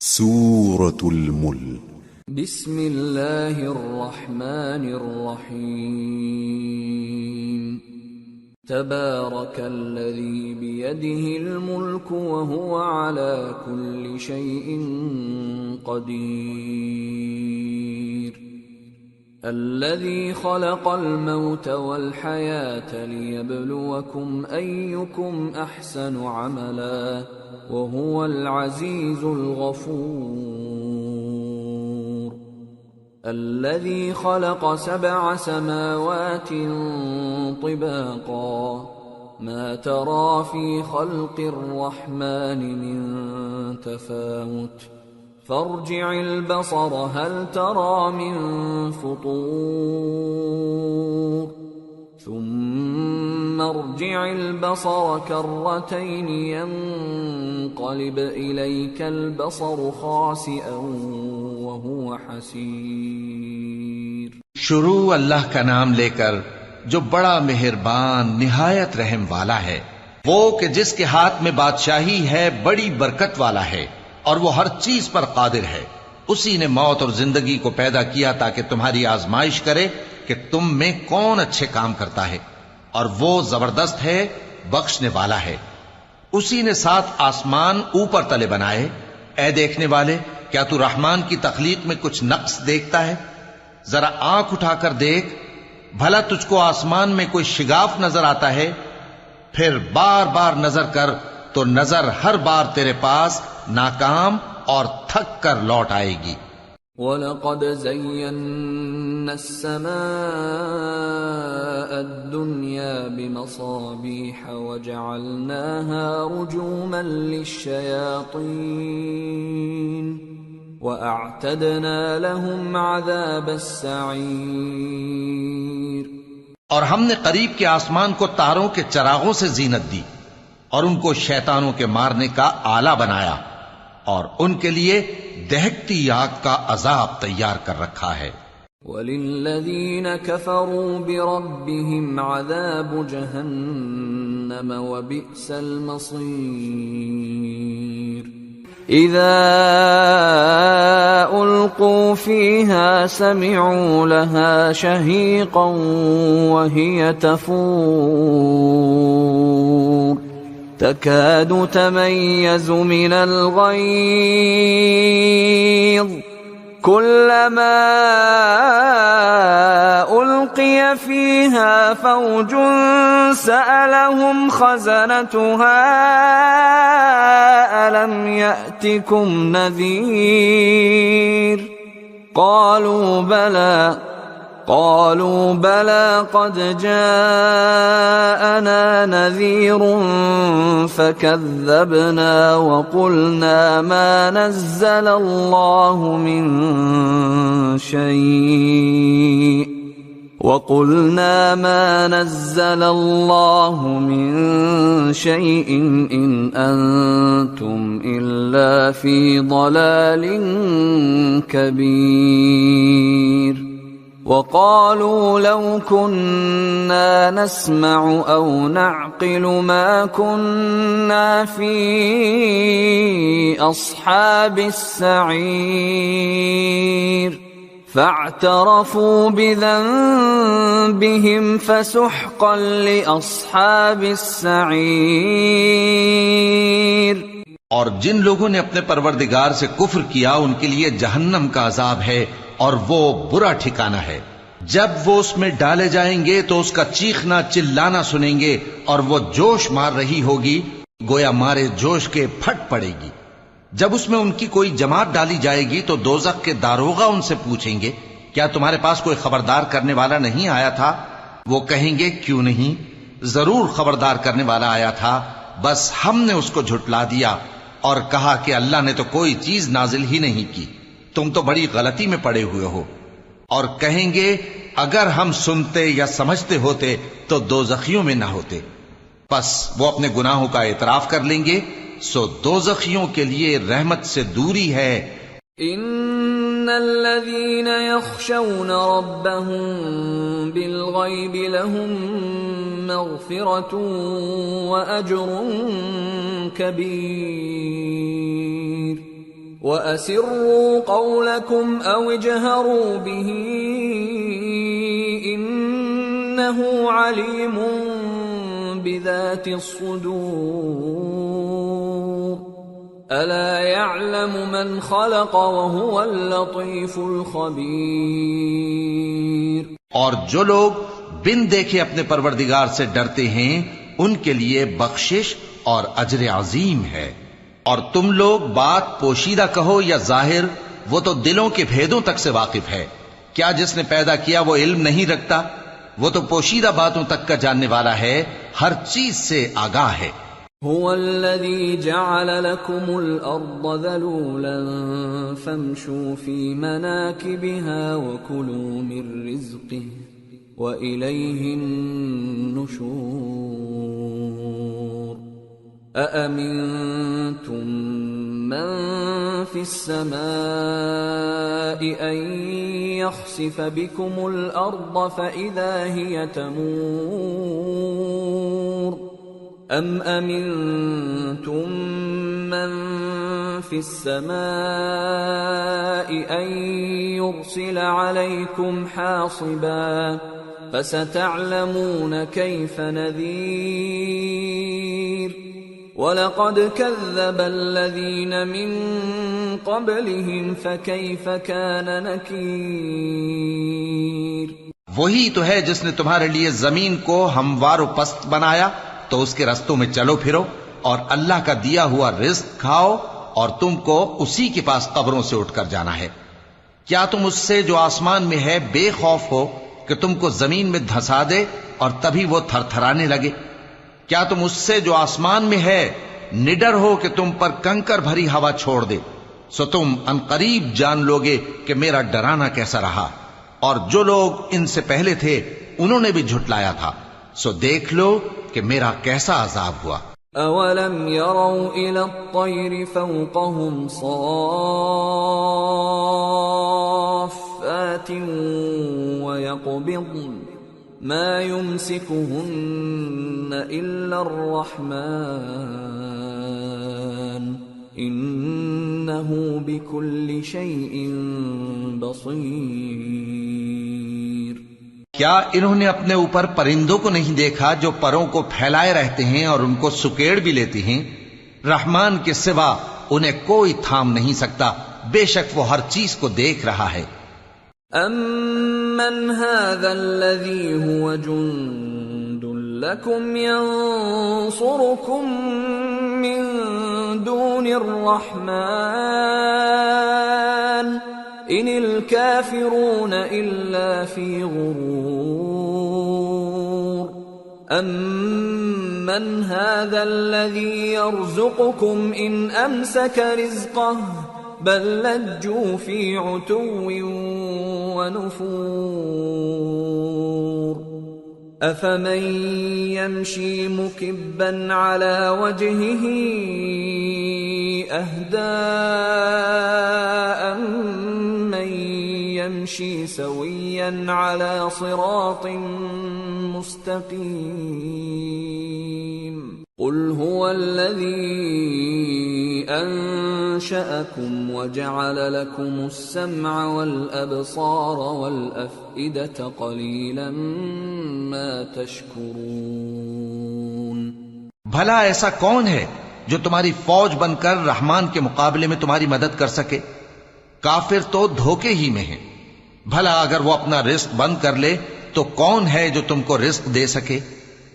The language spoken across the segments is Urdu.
سورة الملك. بسم اللہ الرحمن الرحیم تبارک الذی بیدہ الملک وہو علی کل شیء قدیر الذي خلق الموت والحياة ليبلوكم أيكم أحسن عملا وهو العزيز الغفور الذي خلق 7 سماوات طباقا ما ترى في خلق الرحمن من تفاوت فارجع البصر هل ترى من فطور ثم ارجع البصر كرتين ينقلب إليك البصر خاسئا وهو حسير. شروع اللہ کا نام لے کر جو بڑا مہربان نہایت رحم والا ہے، وہ کہ جس کے ہاتھ میں بادشاہی ہے بڑی برکت والا ہے اور وہ ہر چیز پر قادر ہے. اسی نے موت اور زندگی کو پیدا کیا تاکہ تمہاری آزمائش کرے کہ تم میں کون اچھے کام کرتا ہے، اور وہ زبردست ہے، بخشنے والا ہے. اسی نے 7 آسمان اوپر تلے بنائے. اے دیکھنے والے، کیا تو رحمان کی تخلیق میں کچھ نقص دیکھتا ہے؟ ذرا آنکھ اٹھا کر دیکھ، بھلا تجھ کو آسمان میں کوئی شگاف نظر آتا ہے؟ پھر بار بار نظر کر تو نظر ہر بار تیرے پاس ناکام اور تھک کر لوٹ آئے گی. وَلَقَدْ زَيَّنَّا السَّمَاءَ الدُّنْيَا بِمَصَابِيحَ وَجَعَلْنَاهَا رُجُومًا لِلشَّيَاطِينِ وَأَعْتَدْنَا لَهُمْ عَذَابَ السَّعِيرِ. اور ہم نے قریب کے آسمان کو تاروں کے چراغوں سے زینت دی اور ان کو شیطانوں کے مارنے کا آلہ بنایا، اور ان کے لیے دہکتی آگ کا عذاب تیار کر رکھا ہے. وَلِلَّذِينَ كَفَرُوا بِرَبِّهِمْ عَذَابُ جَهَنَّمَ وَبِئْسَ الْمَصِيرُ. إِذَا أُلْقُوا فِيهَا سَمِعُوا لَهَا شَهِيقًا وَهِيَ تَفُورُ تَكَادُ تَمَيَّزُ مِنَ الْغَيْظِ كُلَّمَا أُلْقِيَ فِيهَا فَوْجٌ سَأَلَهُمْ خَزَنَتُهَا أَلَمْ يَأْتِكُمْ نَذِيرٌ قالوا بلى قد جاءنا نذير فكذبنا وقلنا ما نزل الله من شيء إن أنتم إلا في ضلال كبير. وقالوا لو كنا نسمع أو نعقل ما كنا في أصحاب السعير فاعترفوا بذنبهم فسحقا لأصحاب السعير. اور جن لوگوں نے اپنے پروردگار سے کفر کیا ان کے لیے جہنم کا عذاب ہے اور وہ برا ٹھکانہ ہے. جب وہ اس میں ڈالے جائیں گے تو اس کا چیخنا چلانا سنیں گے اور وہ جوش مار رہی ہوگی گویا مارے جوش کے پھٹ پڑے گی. جب اس میں ان کی کوئی جماعت ڈالی جائے گی تو دوزخ کے داروغہ ان سے پوچھیں گے کیا تمہارے پاس کوئی خبردار کرنے والا نہیں آیا تھا؟ وہ کہیں گے کیوں نہیں، ضرور خبردار کرنے والا آیا تھا، بس ہم نے اس کو جھٹلا دیا اور کہا کہ اللہ نے تو کوئی چیز نازل ہی نہیں کی، تم تو بڑی غلطی میں پڑے ہوئے ہو. اور کہیں گے اگر ہم سنتے یا سمجھتے ہوتے تو دوزخیوں میں نہ ہوتے. پس وہ اپنے گناہوں کا اعتراف کر لیں گے، سو دوزخیوں کے لیے رحمت سے دوری ہے. ان الذين يخشون ربهم بالغيب لهم مغفرة وأجر كبير وَأَسِرُّوا قَوْلَكُمْ أَوْ اجْهَرُوا بِهِ إِنَّهُ عَلِيمٌ بِذَاتِ الصُّدُورِ أَلَا يَعْلَمُ مَنْ خَلَقَ وَهُوَ اللَّطِيفُ الْخَبِيرُ۔ اور جو لوگ بن دیکھے اپنے پروردگار سے ڈرتے ہیں ان کے لیے بخشش اور اجر عظیم ہے۔ اور تم لوگ بات پوشیدہ کہو یا ظاہر، وہ تو دلوں کے بھیدوں تک سے واقف ہے۔ کیا جس نے پیدا کیا وہ علم نہیں رکھتا؟ وہ تو پوشیدہ باتوں تک کا جاننے والا ہے، ہر چیز سے آگاہ ہے۔ هو الذي جعل لكم الأرض ذلولا فامشوا في مناكبها وكلوا من رزقه وإليه النشور أأمنتم من في السماء أن يخسف بكم الأرض فإذا هي تمور أَمْ أَمِنْتُمْ مَنْ فِي السَّمَاءِ أَنْ يُرْسِلَ عَلَيْكُمْ حَاصِبًا فَسَتَعْلَمُونَ كَيْفَ نَذِيرِ وَلَقَدْ كَذَّبَ الَّذِينَ مِنْ قَبْلِهِمْ فَكَيْفَ كَانَ نَكِيرِ۔ وہی تو ہے جس نے تمہارے لیے زمین کو ہموار و پست بنایا تو اس کے رستوں میں چلو پھرو، اور اللہ کا دیا ہوا رزق کھاؤ، اور تم کو اسی کے پاس قبروں سے اٹھ کر جانا ہے۔ کیا تم اس سے جو آسمان میں ہے بے خوف ہو کہ تم کو زمین میں دھسا دے اور تبھی وہ تھر تھرانے لگے؟ کیا تم اس سے جو آسمان میں ہے نڈر ہو کہ تم پر کنکر بھری ہوا چھوڑ دے؟ سو تم عنقریب جان لوگے کہ میرا ڈرانا کیسا رہا۔ اور جو لوگ ان سے پہلے تھے انہوں نے بھی جھٹلایا تھا، سو دیکھ لو کہ میرا کیسا عذاب ہوا۔ اولم يروا الى الطير فوقهم صافات ويقبضن ما يمسكهن الا الرحمن انه بكل شيء بصير۔ کیا انہوں نے اپنے اوپر پرندوں کو نہیں دیکھا جو پروں کو پھیلائے رہتے ہیں اور ان کو سکیڑ بھی لیتے ہیں؟ رحمان کے سوا انہیں کوئی تھام نہیں سکتا، بے شک وہ ہر چیز کو دیکھ رہا ہے۔ امن هذا الذي هو جند لكم ينصركم من دون الرحمن ان الكافرون الا في غرور امن هذا الذي يرزقكم ان امسك رزقه بل لجوا في عتو ونفور افمن يمشي مكبا على وجهه اهدى امن يمشي سويا على صراط مستقيم قل هو الذي انشأكم وجعل لكم السمع والابصار والافئدة قليلا ما تشكرون۔ بھلا ایسا کون ہے جو تمہاری فوج بن کر رحمان کے مقابلے میں تمہاری مدد کر سکے؟ کافر تو دھوکے ہی میں ہیں۔ بھلا اگر وہ اپنا رزق بند کر لے تو کون ہے جو تم کو رزق دے سکے؟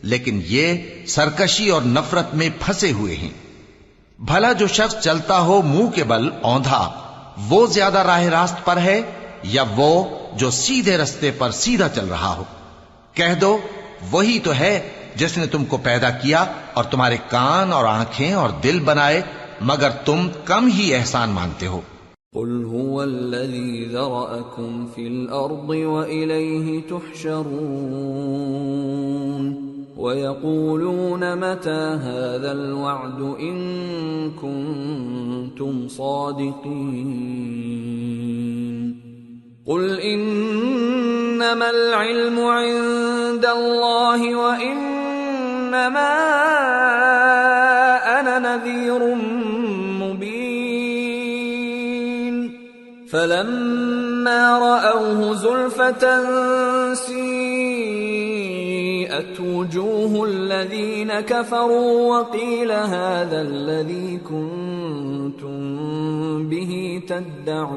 لیکن یہ سرکشی اور نفرت میں پھنسے ہوئے ہیں۔ بھلا جو شخص چلتا ہو منہ کے بل اوندھا، وہ زیادہ راہ راست پر ہے یا وہ جو سیدھے رستے پر سیدھا چل رہا ہو؟ کہہ دو وہی تو ہے جس نے تم کو پیدا کیا اور تمہارے کان اور آنکھیں اور دل بنائے، مگر تم کم ہی احسان مانتے ہو۔ قل هو الذي ذرأكم في الأرض وإليه تحشرون ويقولون متى هذا الوعد إن كنتم صادقين قل إنما العلم عند الله وإنما أنا نذير مبين فلما رأوه زلفة سيئت وجوه الذين كفروا وقيل هذا الذي كنتم به تدعون۔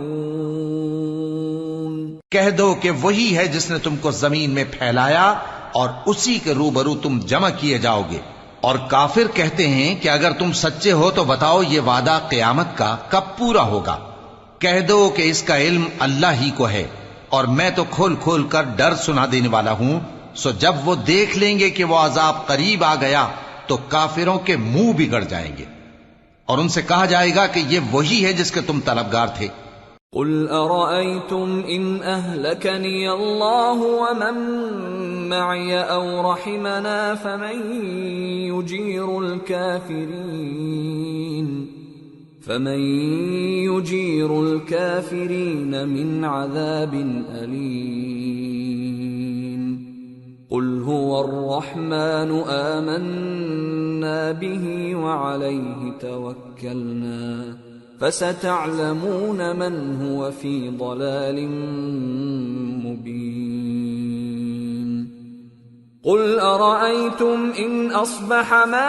کہہ دو کہ وہی ہے جس نے تم کو زمین میں پھیلایا اور اسی کے روبرو تم جمع کیے جاؤ گے۔ اور کافر کہتے ہیں کہ اگر تم سچے ہو تو بتاؤ یہ وعدہ قیامت کا کب پورا ہوگا؟ کہہ دو کہ اس کا علم اللہ ہی کو ہے، اور میں تو کھول کھول کر ڈر سنا دینے والا ہوں۔ سو جب وہ دیکھ لیں گے کہ وہ عذاب قریب آ گیا تو کافروں کے منہ بگڑ جائیں گے، اور ان سے کہا جائے گا کہ یہ وہی ہے جس کے تم طلبگار تھے۔ قل ارأيتم ان اهلكني الله ومن معي او رحمنا فمن يجير الكافرين من عذاب أليم قل هو الرحمن آمنا به وعليه توكلنا فستعلمون من هو في ضلال مبين قل أرأيتم إن أصبح ماؤكم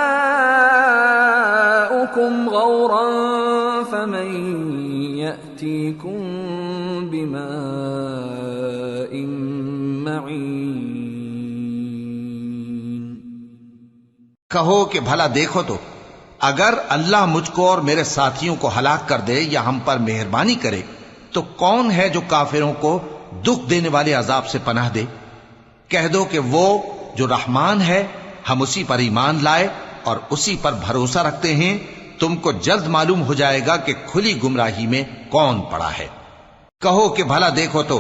غورا فمن يأتيكم بماء معين۔ کہو کہ بھلا دیکھو تو اگر اللہ مجھ کو اور میرے ساتھیوں کو ہلاک کر دے یا ہم پر مہربانی کرے تو کون ہے جو کافروں کو دکھ دینے والے عذاب سے پناہ دے؟ کہہ دو کہ وہ جو رحمان ہے، ہم اسی پر ایمان لائے اور اسی پر بھروسہ رکھتے ہیں۔ تم کو جلد معلوم ہو جائے گا کہ کھلی گمراہی میں کون پڑا ہے۔ کہو کہ بھلا دیکھو تو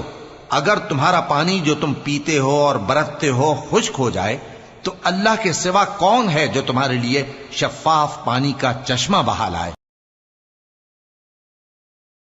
اگر تمہارا پانی جو تم پیتے ہو اور برتتے ہو خشک ہو جائے تو اللہ کے سوا کون ہے جو تمہارے لیے شفاف پانی کا چشمہ بہا لائے؟